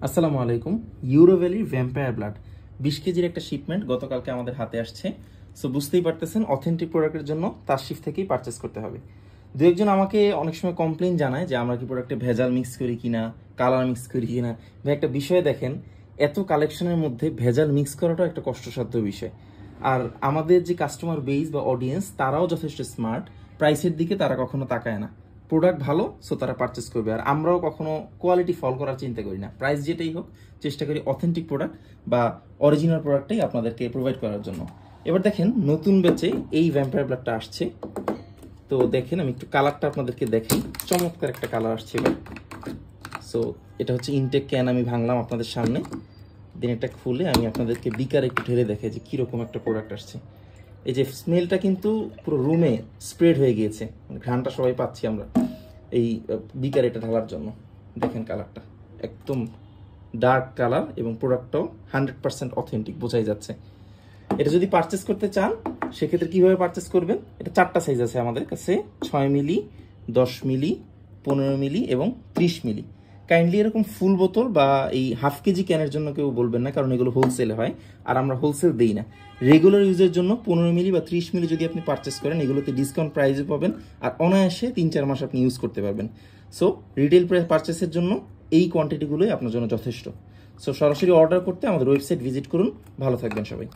আসসালামু আলাইকুম। ইউরোভ্যালির vampire blood 20 কেজির একটা শিপমেন্ট গতকালকে আমাদের হাতে আসছে। সো বুঝতেই পারতেছেন, অথেন্টিক প্রোডাক্টের জন্য তার শিফট থেকেই পারচেস করতে হবে। দু একজন আমাকে অনেক সময় কমপ্লেন জানায় যে আমরা কি প্রোডাক্টে ভেজাল মিক্স করি কিনা, কালার মিক্স করি কিনা। ভাই, একটা বিষয় দেখেন, এত কালেকশনের মধ্যে ভেজাল মিক্স করাটাও একটা কষ্টসাধ্য বিষয়। আর আমাদের যে কাস্টমার বেস বা অডিয়েন্স, তারাও যথেষ্ট স্মার্ট। প্রাইসের দিকে তারা কখনো তাকায় না। প্রোডাক্ট ভালো, সো তারা পারচেস করবে। আর আমরাও কখনো কোয়ালিটি ফল করার চিন্তা করি না। প্রাইস যেটাই হোক, চেষ্টা করি অথেন্টিক প্রোডাক্ট বা অরিজিনাল প্রোডাক্টটাই আপনাদেরকে প্রোভাইড করার জন্য। এবার দেখেন, নতুন ব্যাচে এই ভ্যাম্পায়ার ব্লাডটা আসছে। তো দেখেন, আমি একটু কালারটা আপনাদেরকে দেখাই। চমৎকার একটা কালার আসছে এবার। সো এটা হচ্ছে ইনটেক ক্যান, আমি ভাঙলাম আপনাদের সামনে। দেন এটা খুলে আমি আপনাদেরকে বিকার একটু ঢেলে দেখাই যে কীরকম একটা প্রোডাক্ট আসছে। এই যে স্মেলটা কিন্তু পুরো রুমে স্প্রেড হয়ে গিয়েছে, ঘ্রাণটা সবাই পাচ্ছি আমরা এই বিকার এটা ঢালার জন্য। দেখেন কালারটা একদম ডার্ক কালার এবং প্রোডাক্টটাও 100% অথেন্টিক বোঝাই যাচ্ছে। এটা যদি পারচেস করতে চান সেক্ষেত্রে কিভাবে পারচেস করবেন? এটা 4টা সাইজ আছে আমাদের কাছে, 6 মিলি, 10 মিলি, 15 মিলি এবং 30 মিলি। কাইন্ডলি এরকম ফুল বোতল বা এই হাফ কেজি ক্যানের জন্য কেউ বলবেন না, কারণ এগুলো হোলসেলে হয় আর আমরা হোলসেল দেই না। রেগুলার ইউজের জন্য 15 মিলি বা 30 মিলি যদি আপনি পারচেস করেন, এগুলোতে ডিসকাউন্ট প্রাইসে পাবেন আর অনায়াসে 3-4 মাস আপনি ইউজ করতে পারবেন। সো রিটেল পারচেসের জন্য এই কোয়ান্টিটিগুলোই আপনার জন্য যথেষ্ট। সো সরাসরি অর্ডার করতে আমাদের ওয়েবসাইট ভিজিট করুন। ভালো থাকবেন সবাই।